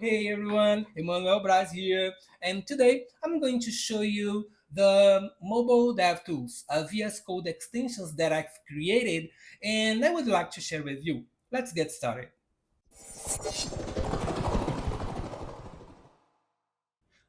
Hey everyone, Emmanuel Braz here, and today I'm going to show you the mobile dev tools, VS Code extensions that I've created, and I would like to share with you. Let's get started.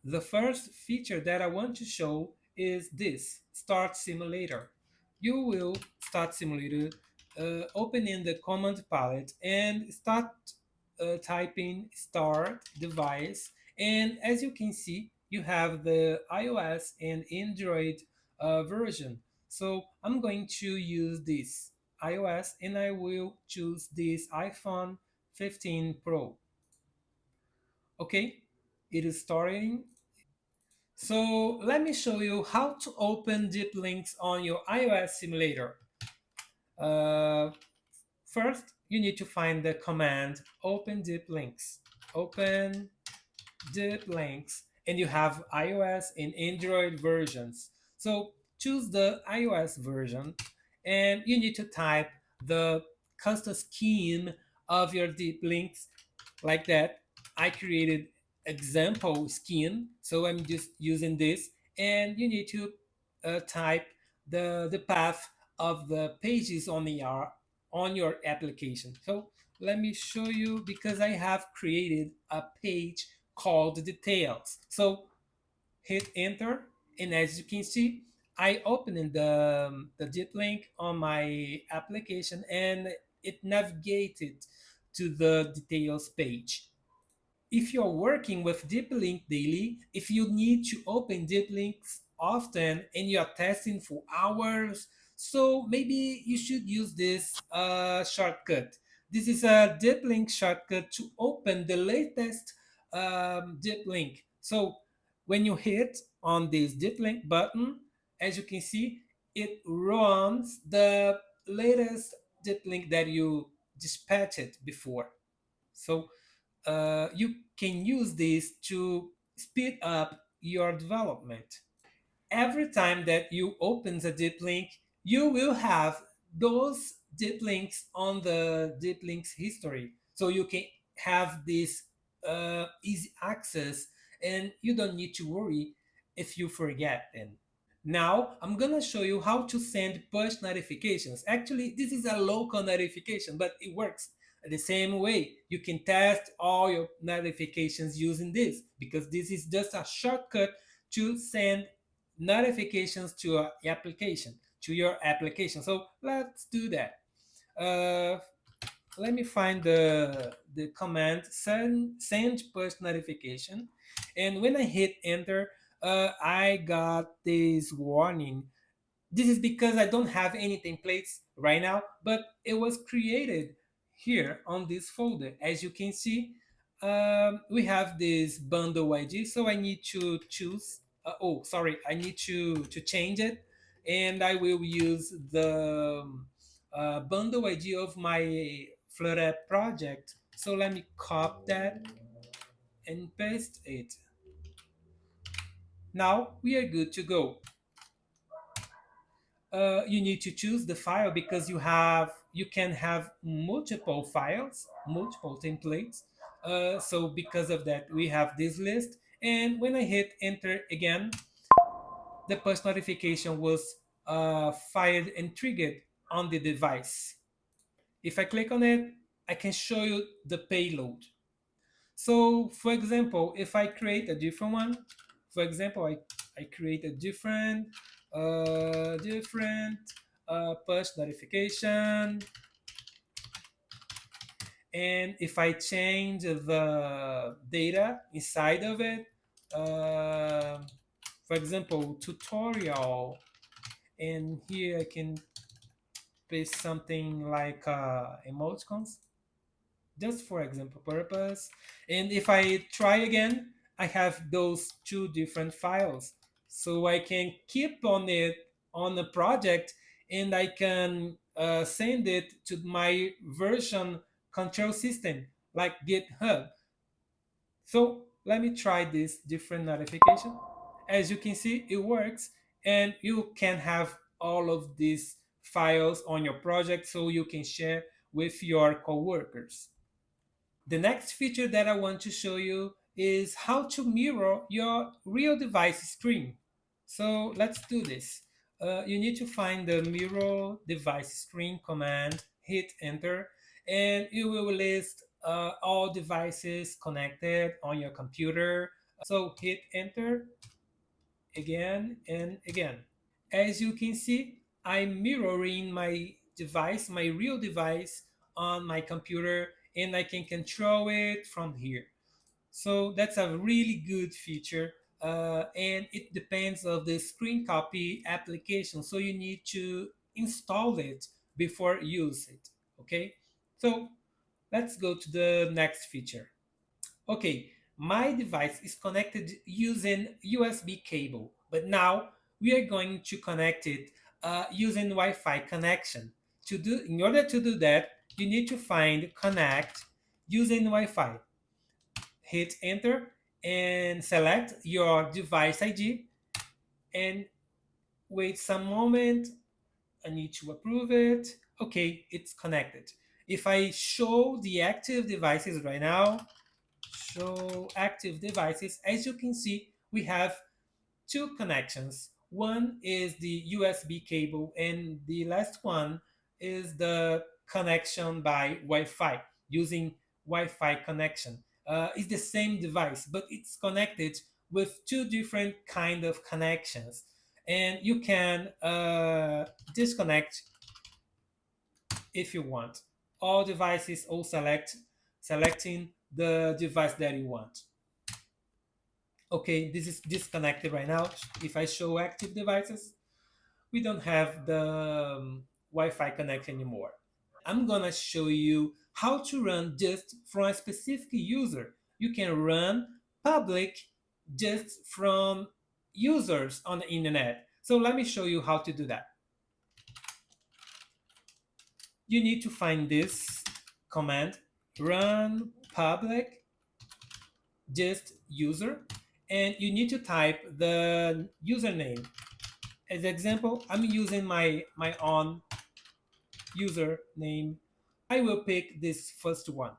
The first feature that I want to show is this Start Simulator. You will start Simulator, open in the command palette and start typing start device. And as you can see, you have the iOS and Android version. So I'm going to use this iOS and I will choose this iPhone 15 Pro. Okay, it is starting. So let me show you how to open deep links on your iOS simulator. Uh, First, you need to find the command open deep links. Open deep links, and you have iOS and Android versions. So choose the iOS version, and you need to type the custom scheme of your deep links like that. I created example scheme, so I'm just using this, and you need to type the path of the pages on your application. So let me show you because I have created a page called details. So hit enter, and as you can see, I opened the deep link on my application and it navigated to the details page. If you're working with deep link daily, if you need to open deep links often and you're testing for hours, so maybe you should use this shortcut. This is a deep link shortcut to open the latest deep link. So when you hit on this deep link button, as you can see, it runs the latest deep link that you dispatched before. So you can use this to speed up your development. Every time that you open the deep link, you will have those deep links on the deep links history. So you can have this easy access and you don't need to worry if you forget them. Now, I'm gonna show you how to send push notifications. Actually, this is a local notification, but it works the same way. You can test all your notifications using this because this is just a shortcut to send notifications to your application. So let's do that. Uh, Let me find the command send push notification, and when I hit enter, I got this warning. This is because I don't have any templates right now, but it was created here on this folder. As you can see, we have this bundle ID, so I need to choose. Oh, sorry, I need to change it, and I will use the bundle ID of my Flutter project. So let me copy that and paste it. Now we are good to go. You need to choose the file because you can have multiple files, multiple templates. So because of that, we have this list. And when I hit enter again, the push notification was fired and triggered on the device. If I click on it, I can show you the payload. So for example, if I create a different one, for example, I create a different push notification. And if I change the data inside of it, uh, for example, tutorial, and here I can paste something like emoticons, just for example purpose. And if I try again, I have those two different files. So I can keep on it on the project and I can send it to my version control system like GitHub. So let me try this different notification. As you can see, it works and you can have all of these files on your project so you can share with your coworkers. The next feature that I want to show you is how to mirror your real device screen. So let's do this. You need to find the mirror device screen command, hit enter, and it will list all devices connected on your computer. So hit enter again and again. As you can see, I'm mirroring my device, my real device on my computer, and I can control it from here. So that's a really good feature, and it depends of the screen copy application. So you need to install it before use it. Okay, so let's go to the next feature. Okay, my device is connected using USB cable, but now we are going to connect it using Wi-Fi connection. In order to do that, you need to find connect using Wi-Fi. Hit enter and select your device ID and wait some moment. I need to approve it. Okay, it's connected. If I show the active devices right now, show active devices, as you can see, we have two connections. One is the USB cable, and the last one is the connection by Wi-Fi using Wi-Fi connection. It's the same device, but it's connected with two different kind of connections, and you can disconnect if you want. All devices, all selecting the device that you want. Okay, this is disconnected right now. If I show active devices, we don't have the Wi-Fi connect anymore. I'm gonna show you how to run just from a specific user. You can run public just from users on the internet. So let me show you how to do that. You need to find this command, run public just user, and you need to type the username. As example, I'm using my own username. I will pick this first one.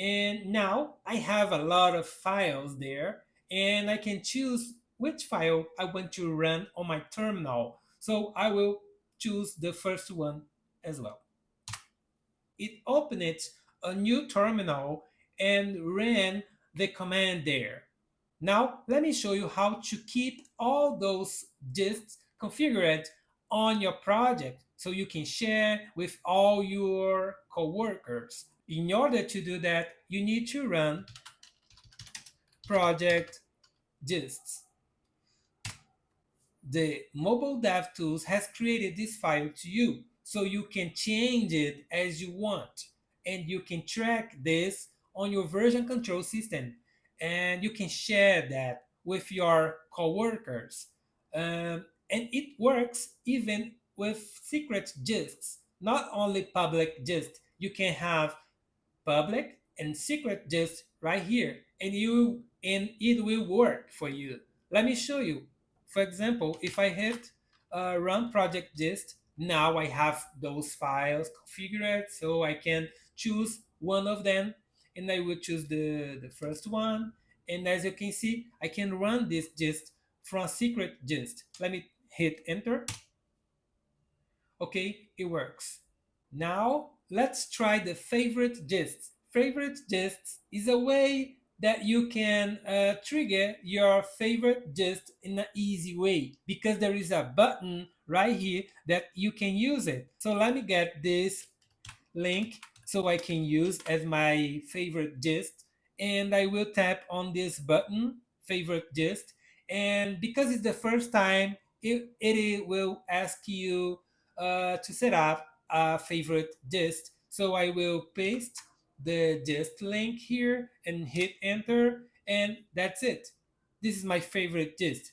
And now I have a lot of files there, and I can choose which file I want to run on my terminal. So I will choose the first one as well. It opened a new terminal and ran the command there. Now, let me show you how to keep all those disks configured on your project so you can share with all your coworkers. In order to do that, you need to run project disks. The mobile dev tools has created this file to you so you can change it as you want, and you can track this on your version control system, and you can share that with your coworkers. And it works even with secret gists, not only public gist. You can have public and secret just right here, and it will work for you. Let me show you. For example, if I hit run project gist, now I have those files configured, so I can choose one of them, and I will choose the first one. And as you can see, I can run this gist from secret gist. Let me hit enter. Okay, it works. Now, let's try the favorite gists. Favorite gists is a way that you can trigger your favorite gist in an easy way, because there is a button right here that you can use it. So let me get this link so I can use as my favorite gist, and I will tap on this button, favorite gist, and because it's the first time, it will ask you to set up a favorite gist. So I will paste the gist link here and hit enter, and that's it. This is my favorite gist.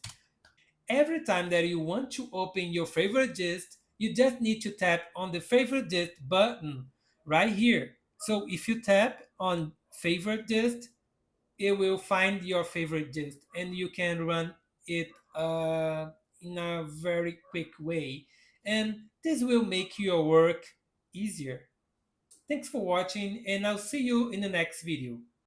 Every time that you want to open your favorite gist, you just need to tap on the favorite gist button right here. So if you tap on favorite gist, it will find your favorite gist, and you can run it in a very quick way. And this will make your work easier. Thanks for watching, and I'll see you in the next video.